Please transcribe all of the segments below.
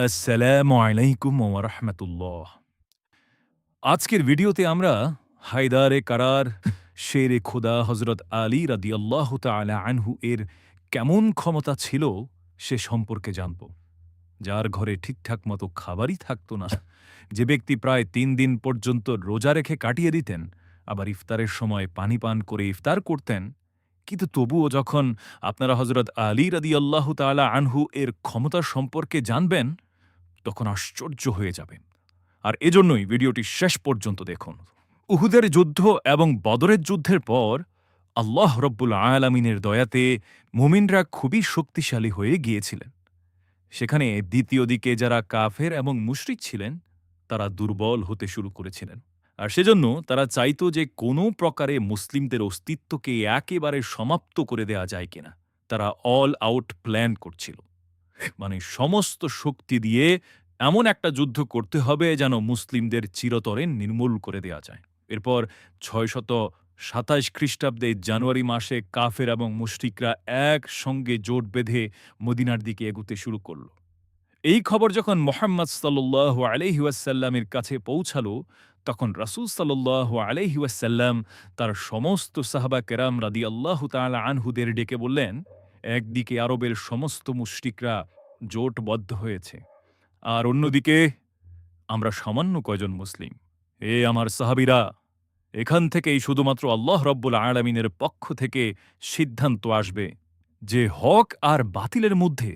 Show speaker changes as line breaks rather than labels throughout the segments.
আসসালামু আলাইকুম ওয়া রাহমাতুল্লাহ। আজকের ভিডিওতে আমরা হায়দারে কারার শেরে খোদা হযরত আলী রাদিয়াল্লাহু তাআলা আনহু এর কেমন ক্ষমতা ছিল সে সম্পর্কে জানব। যার ঘরে ঠিকঠাক মতো খাবারই থাকত না, যে ব্যক্তি প্রায় ৩ দিন পর্যন্ত রোজা রেখে কাটিয়ে দিতেন, আবার ইফতারের সময় পানি পান করে ইফতার করতেন, কিন্তু তবুও যখন আপনারা হযরত আলী রাদিয়াল্লাহু তাআলা আনহু এর ক্ষমতা সম্পর্কে জানবেন, তখন আশ্চর্য হয়ে যাবেন। আর এজন্যই ভিডিওটি শেষ পর্যন্ত দেখুন। উহুদের যুদ্ধ এবং বদরের যুদ্ধের পর আল্লাহ রব্বুল আলামিনের দয়াতে মুমিনরা খুবই শক্তিশালী হয়ে গিয়েছিলেন। সেখানে দ্বিতীয় দিকে যারা কাফের এবং মুশরিক ছিলেন, তারা দুর্বল হতে শুরু করেছিলেন। আর সেজন্য তারা চাইত যে কোনো প্রকারে মুসলিমদের অস্তিত্বকে একেবারে সমাপ্ত করে দেয়া যায় কিনা। তারা অল আউট প্ল্যান করছিল। মানে সমস্ত শক্তি দিয়ে এমন একটা যুদ্ধ করতে হবে যেন মুসলিমদের চিরতরে নির্মূল করে দেয়া যায়। এরপর ৬২৭ খ্রিস্টাব্দে জানুয়ারি মাসে কাফের এবং মুশরিকরা একসঙ্গে জোট বেঁধে মদিনার দিকে এগুতে শুরু করল। এই খবর যখন মোহাম্মদ সাল্লাল্লাহু আলাইহি ওয়াসাল্লামের কাছে পৌঁছালো, তখন রাসূল সাল্লাল্লাহু আলাইহি ওয়াসাল্লাম তার সমস্ত সাহাবা কেরাম রাদিয়াল্লাহু তাআলা আনহুদের ডেকে বললেন, একদিকে আরবের সমস্ত মুশরিকরা জোটবদ্ধ হয়েছে, আর অন্যদিকে আমরা সামান্য কয়জন মুসলিম। এ আমার সাহাবীরা, এখান থেকেই শুধুমাত্র আল্লাহ রব্বুল আলামিনের পক্ষ থেকে সিদ্ধান্ত আসবে যে হক আর বাতিলের মধ্যে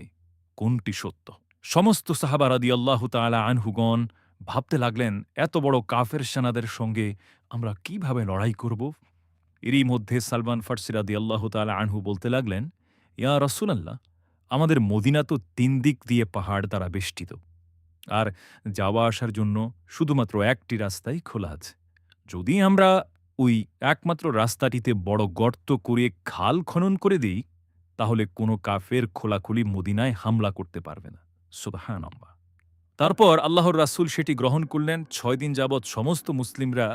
কোনটি সত্য। সমস্ত সাহাবা রাদিয়াল্লাহু তাআলা আনহুগণ ভাবতে লাগলেন, এত বড় কাফের সেনাদের সঙ্গে আমরা কিভাবে লড়াই করব। এরই মধ্যে সালমান ফার্সি রাদিয়াল্লাহু তাআলা আনহু বলতে লাগলেন, ইয়া রাসূলাল্লাহ, আমাদের মদিনা তো ৩ দিক দিয়ে পাহাড় দ্বারা বেষ্টিত, আর যাওয়া আসার জন্য শুধুমাত্র একটি রাস্তাই খোলা আছে। যদি আমরা ওই একমাত্র রাস্তাটিতে বড় গর্ত করে খাল খনন করে দিই, তাহলে কোনো কাফের খোলাখুলি মদিনায় হামলা করতে পারবে না। সুবহানাল্লাহ। তারপর আল্লাহর রাসূল সেটি গ্রহণ করলেন। ৬ দিন যাবৎ সমস্ত মুসলিমরা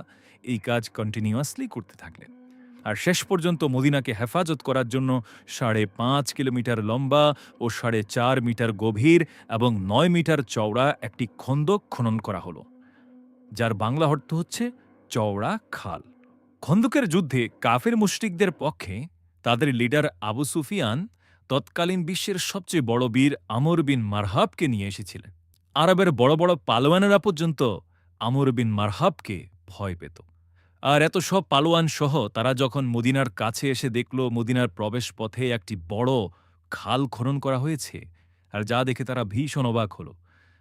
এই কাজ কন্টিনিউয়াসলি করতে থাকলেন। আর শেষ পর্যন্ত মদিনাকে হেফাজত করার জন্য ৫.৫ কিলোমিটার লম্বা ও ৪.৫ মিটার গভীর এবং ৯ মিটার চওড়া একটি খন্দক খনন করা হলো, যার বাংলা অর্থ হচ্ছে চওড়া খাল। খন্দকের যুদ্ধে কাফের মুশরিকদের পক্ষে তাদের লিডার আবু সুফিয়ান তৎকালীন বিশ্বের সবচেয়ে বড় বীর আমর বিন মারহাবকে নিয়ে এসেছিলেন। আরবের বড় বড় পালোয়ানেরা পর্যন্ত আমর বিন মারহাবকে ভয় পেত। আর এত সব পালোয়ান সহ তারা যখন মদিনার কাছে এসে দেখল মদিনার প্রবেশ পথে একটি বড় খাল খনন করা হয়েছে, আর যা দেখে তারা ভীষণ অবাক হল,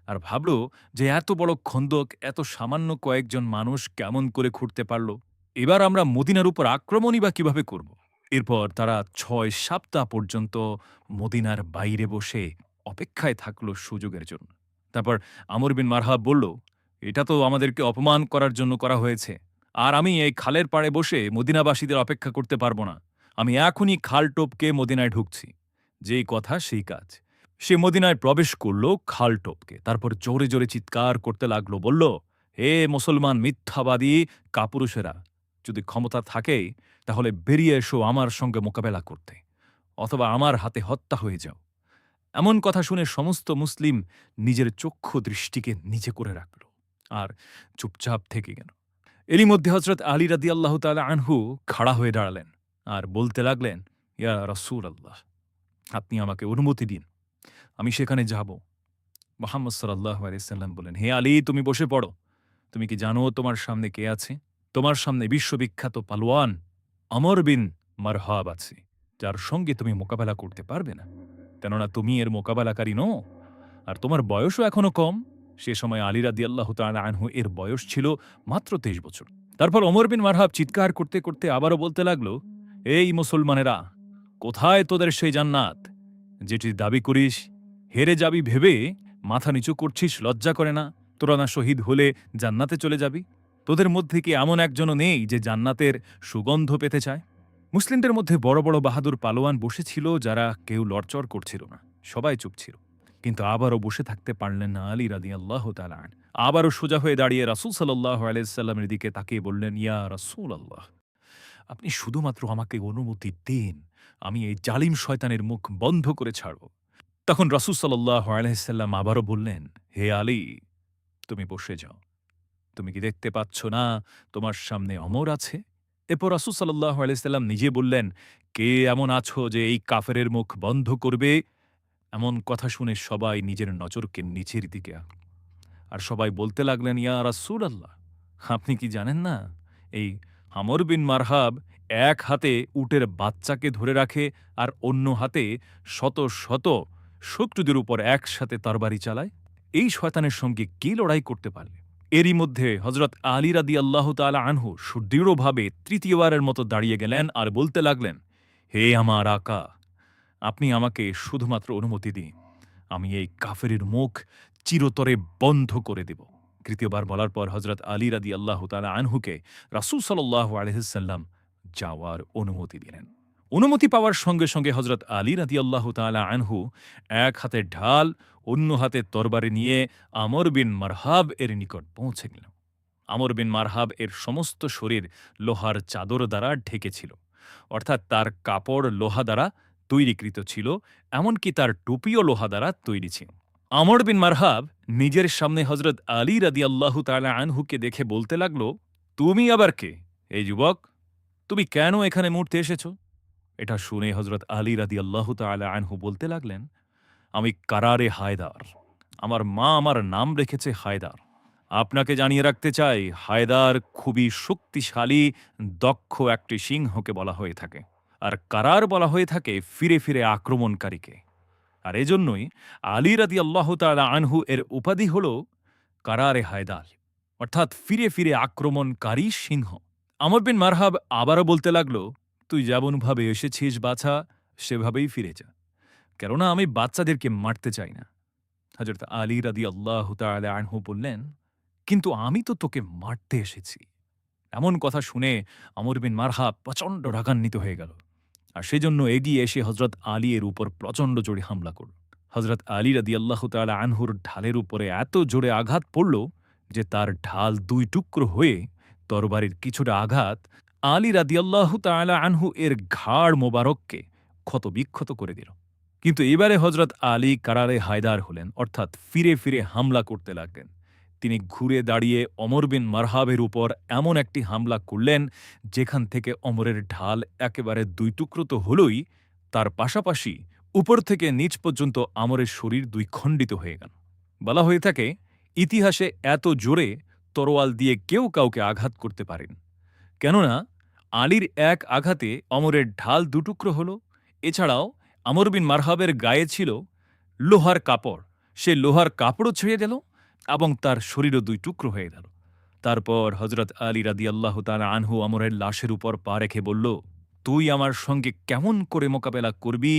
আর ভাবল যে এত বড় খন্দক এত সামান্য কয়েকজন মানুষ কেমন করে খুঁড়তে পারল। এবার আমরা মদিনার উপর আক্রমণই বা কিভাবে করব। এরপর তারা ৬ সপ্তাহ পর্যন্ত মদিনার বাইরে বসে অপেক্ষায় থাকল সুযোগের জন্য। তারপর আমর বিন মারহাব বলল, এটা তো আমাদেরকে অপমান করার জন্য করা হয়েছে, আর আমি এই খালের পাড়ে বসে মদিনাবাসীদের অপেক্ষা করতে পারব না। আমি এখনই খাল টপকে মদিনায় ঢুকছি। যেই কথা সেই কাজ। সে মদিনায় প্রবেশ করল খাল টপকে, তারপর জোরে জোরে চিৎকার করতে লাগলো, বলল, হে মুসলমান মিথ্যাবাদী কাপুরুষেরা, যদি ক্ষমতা থাকে তাহলে বেরিয়ে এসো আমার সঙ্গে মোকাবেলা করতে, অথবা আমার হাতে হত্যা হয়ে যাও। এমন কথা শুনে সমস্ত মুসলিম নিজের চক্ষু দৃষ্টিকে নিচে করে রাখল আর চুপচাপ থেকে গেল। এরই মধ্যে হযরত আলী রাদিয়াল্লাহু তাআলা আনহু খাড়া হয়ে দাঁড়ালেন আর বলতে লাগলেন, ইয়া রাসূলাল্লাহ, আপনি আমাকে অনুমতি দিন, আমি সেখানে যাব। মুহাম্মদ সাল্লাল্লাহু আলাইহি সাল্লাম বলেন, হে আলী, তুমি বসে পড়ো। তুমি কি জানো তোমার সামনে কে আছে? তোমার সামনে বিশ্ববিখ্যাত পালোয়ান আমর বিন মারহাব আছে, যার সঙ্গে তুমি মোকাবেলা করতে পারবে না, কেননা তুমি এর মোকাবেলাকারী নও, আর তোমার বয়সও এখনো কম। সে সময় আলী রাদিয়াল্লাহু তাআলা আনহু এর বয়স ছিল মাত্র ২৩ বছর। তারপর ওমর বিন মারহাব চিৎকার করতে করতে আবারও বলতে লাগলো, এই মুসলমানেরা, কোথায় তোদের সেই জান্নাত যেটি দাবি করিস? হেরে যাবি ভেবে মাথা নিচু করছিস, লজ্জা করে না? তোরা না শহীদ হলে জান্নাতে চলে যাবি? তোদের মধ্যে কি এমন একজনও নেই যে জান্নাতের সুগন্ধ পেতে চায়? মুসলিমদের মধ্যে বড় বড় বাহাদুর পালোয়ান বসেছিল, যারা কেউ লড়চড় করছিল না, সবাই চুপ ছিল। কিন্তু আবারও বসে থাকতে পারলেন না আলী রাদিয়াল্লাহু তাআলা আনহু। আবারও সোজা হয়ে দাঁড়িয়ে রাসূল সাল্লাল্লাহু আলাইহি সাল্লামের দিকে তাকিয়ে বললেন, ইয়া রাসূলাল্লাহ, আপনি শুধুমাত্র আমাকে অনুমতি দিন, আমি এই জালিম শয়তানের মুখ বন্ধ করে ছাড়ব। তখন রাসূল সাল্লাল্লাহু আলাইহি সাল্লাম আবারও বললেন, হে আলী, তুমি বসে যাও। তুমি কি দেখতে পাচ্ছ না তোমার সামনে অমর আছে? এরপর রাসূল সাল্লাল্লাহু আলাইহি সাল্লাম নিজে বললেন, কে এমন আছো যে এই কাফেরের মুখ বন্ধ করবে? এমন কথা শুনে সবাই নিজের নজরকে নিচের দিকে আনল। আর সবাই বলতে লাগলেন, ইয়া রাসূলাল্লাহ, আপনি কি জানেন না এই আমর বিন মারহাব এক হাতে উটের বাচ্চাকে ধরে রাখে আর অন্য হাতে শত শত শত্রুদের উপর একসাথে তরবারি চালায়? এই শয়তানের সঙ্গে কি লড়াই করতে পারলে? এরই মধ্যে হযরত আলী রাদিয়াল্লাহু তাআলা আনহু সুদৃঢ়ভাবে তৃতীয়বারের মতো দাঁড়িয়ে গেলেন আর বলতে লাগলেন, হে আমার আকা, আপনি আমাকে শুধুমাত্র অনুমতি দিন, আমি এই কাফেরের মুখ চিরতরে বন্ধ করে দেব। তৃতীয়বার বলার পর হযরত আলী রাদিয়াল্লাহু তাআলা আনহুকে রাসূল সাল্লাল্লাহু আলাইহি সাল্লাম যাওয়ার অনুমতি দিলেন। অনুমতি পাওয়ার সঙ্গে সঙ্গে হযরত আলী রাদিয়াল্লাহু তাআলা আনহু এক হাতে ঢাল, অন্য হাতে তরবারি নিয়ে আমর বিন মারহাব এর নিকট পৌঁছে গেলেন। আমর বিন মারহাব এর সমস্ত শরীর লোহার চাদর দ্বারা ঢেকেছিল, অর্থাৎ তার কাপড় লোহা দ্বারা তৈরিকৃত ছিল, এমনকি তার টুপিও লোহা দ্বারা তৈরি ছিল। আমর বিন মারহাব নিজের সামনে হযরত আলী রাদিয়াল্লাহু তাআলা আনহুকে দেখে বলতে লাগল, তুমি আবার কে? এই যুবক, তুমি কেন এখানে মরতে এসেছ? এটা শুনে হযরত আলী রাদিয়াল্লাহু তাআলা আনহু বলতে লাগলেন, আমি কারারে হায়দার। আমার মা আমার নাম রেখেছে হায়দার। আপনাকে জানিয়ে রাখতে চাই, হায়দার খুবই শক্তিশালী, দক্ষ একটি সিংহকে বলা হয়ে থাকে। আর কারার বলা হয়ে থাকে ফিরে ফিরে আক্রমণকারীকে। আর এজন্যই আলী রাদিয়াল্লাহু তাআলা আনহু এর উপাধি হল কারারে হায়দার, অর্থাৎ ফিরে ফিরে আক্রমণকারী সিংহ। আমর বিন মারহাব আবারও বলতে লাগল, তুই যেমনভাবে এসেছিস বাছা, সেভাবেই ফিরে যা, কেননা আমি বাচ্চাদেরকে মারতে চাই না। হযরত আলী রাদিয়াল্লাহু তাআলা আনহু বললেন, কিন্তু আমি তো তোকে মারতে এসেছি। এমন কথা শুনে আমর বিন মারহাব প্রচণ্ড রাগান্বিত হয়ে গেল, আর সেজন্য এগিয়ে এসে হযরত আলী এর উপর প্রচণ্ড জোরে হামলা করল। হযরত আলী রাদিয়াল্লাহু তাআলা আনহুর ঢালের উপরে এত জোরে আঘাত পড়ল যে তার ঢাল দুই টুকরো হয়ে তরবারির কিছুটা আঘাত আলী রাদিয়াল্লাহু তাআলা আনহু এর ঘাড় মোবারককে ক্ষতবিক্ষত করে দিল। কিন্তু এবারে হযরত আলী কারারে হায়দার হলেন, অর্থাৎ ফিরে ফিরে হামলা করতে লাগলেন। তিনি ঘুরে দাঁড়িয়ে অমর বিন মারহাবের উপর এমন একটি হামলা করলেন যেখান থেকে অমরের ঢাল একেবারে দুই টুকরো তো হলই, তার পাশাপাশি উপর থেকে নিচ পর্যন্ত আমরের শরীর দুই খণ্ডিত হয়ে গেল। বলা হয়ে থাকে, ইতিহাসে এত জোরে তরোয়াল দিয়ে কেউ কাউকে আঘাত করতে পারেন, কেননা আলীর এক আঘাতে অমরের ঢাল দুটুকরো হল। এছাড়াও আমর বিন মারহাবের গায়ে ছিল লোহার কাপড়, সে লোহার কাপড়ও ছেড়ে গেল এবং তার শরীরও দুই টুকরো হয়ে গেল। তারপর হযরত আলী রাদিয়াল্লাহু তাআলা আনহু আমরের লাশের উপর পা রেখে বলল, তুই আমার সঙ্গে কেমন করে মোকাবেলা করবি,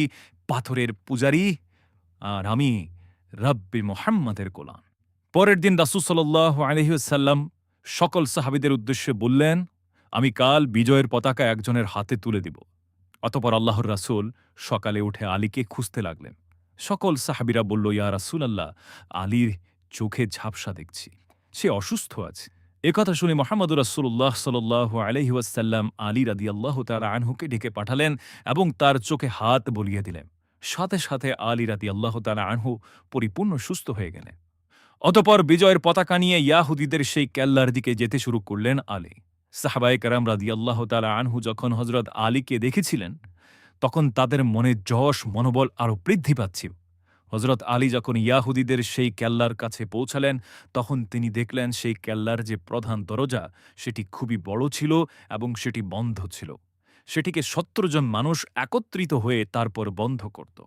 পাথরের পূজারী, আর আমি রাব্বে মুহাম্মাদের গোলাম। পরের দিন রাসূল সাল্লাল্লাহু আলাইহি ওয়াসাল্লাম সকল সাহাবীদের উদ্দেশ্যে বললেন, আমি কাল বিজয়ের পতাকা একজনের হাতে তুলে দিব। অতঃপর আল্লাহর রাসূল সকালে উঠে আলীকে খুঁজতে লাগলেন। সকল সাহাবীরা বলল, ইয়া রাসূলাল্লাহ, আলীর চোখে ঝাপসা দেখছি, সে অসুস্থ আছে। একথা শুনে মুহাম্মদুর রাসূলুল্লাহ সাল্লাল্লাহু আলাইহি ওয়াসাল্লাম আলী রাদিয়াল্লাহু তাআলা আনহুকে ডেকে পাঠালেন এবং তার চোখে হাত বুলিয়ে দিলেন। সাথে সাথে আলী রাদিয়াল্লাহু তাআলা আনহু পরিপূর্ণ সুস্থ হয়ে গেলেন। অতঃপর বিজয়ের পতাকা নিয়ে ইয়াহুদীদের সেই কেল্লার দিকে যেতে শুরু করলেন আলী। সাহাবায়ে কেরাম রাদিয়াল্লাহু তাআলা আনহু যখন হযরত আলীকে দেখেছিলেন, তখন তাদের মনে যশ মনোবল আরও বৃদ্ধি পাচ্ছিল। হযরত আলী যখন ইয়াহুদীদের সেই কেল্লার কাছে পৌঁছালেন, তখন তিনি দেখলেন সেই কেল্লার যে প্রধান দরজা সেটি খুবই বড় ছিল এবং সেটি বন্ধ ছিল। সেটিকে ৭০ জন মানুষ একত্রিত হয়ে তারপর বন্ধ করত।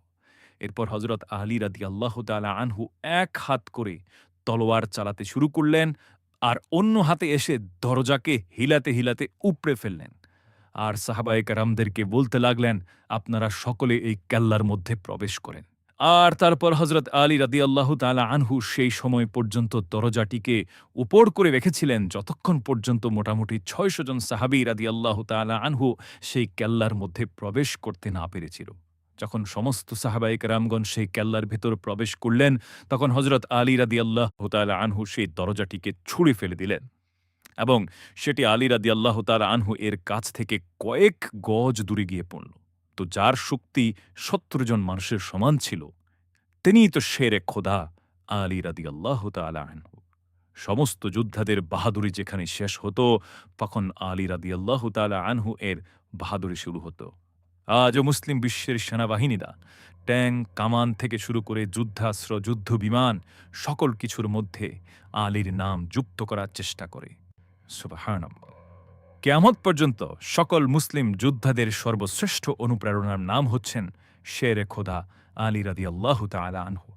এরপর হযরত আলী রাদিয়াল্লাহু তাআলা আনহু এক হাত করে তলোয়ার চালাতে শুরু করলেন আর অন্য হাতে এসে দরজাকে হিলাতে হিলাতে উপড়ে ফেললেন। আর সাহাবায়ে কেরামদেরকে বলতে লাগলেন, আপনারা সকলে এই কেল্লার মধ্যে প্রবেশ করেন। আর তারপর হযরত আলী রাদিয়াল্লাহু তাআলা আনহু সেই সময় পর্যন্ত দরজাটিকে উপর করে রেখেছিলেন যতক্ষণ পর্যন্ত মোটামুটি ৬০০ জন সাহাবী রাদিয়াল্লাহু তাআলা আনহু সেই কেল্লার মধ্যে প্রবেশ করতে না পেরেছিল। যখন সমস্ত সাহাবায়ে কেরামগণ সেই কেল্লার ভেতর প্রবেশ করলেন, তখন হযরত আলী রাদিয়াল্লাহু তাআলা আনহু সেই দরজাটিকে ছুঁড়ে ফেলে দিলেন এবং সেটি আলী রাদিয়াল্লাহু তাআলা আনহু এর কাছ থেকে কয়েক গজ দূরে গিয়ে পড়ল। তো যার শক্তি ৭০ জন মানুষের সমান ছিল, তিনিই তো শেরে খোদা আলী রাদিয়াল্লাহু তাআলা আনহু। সমস্ত যোদ্ধাদের বাহাদুরি যেখানে শেষ হতো, তখন আলী রাদিয়াল্লাহু তাআলা আনহু এর বাহাদুরি শুরু হতো। আজও মুসলিম বিশ্বের সেনাবাহিনীরা ট্যাঙ্ক, কামান থেকে শুরু করে যুদ্ধাস্ত্র, যুদ্ধ বিমান সকল কিছুর মধ্যে আলীর নাম যুক্ত করার চেষ্টা করে। সুবহানাল্লাহ। কিয়ামত পর্যন্ত সকল মুসলিম যোদ্ধাদের সর্বশ্রেষ্ঠ অনুপ্রেরণার নাম হচ্ছেন শেরে খোদা আলী রাদিয়াল্লাহু তাআলা আনহু।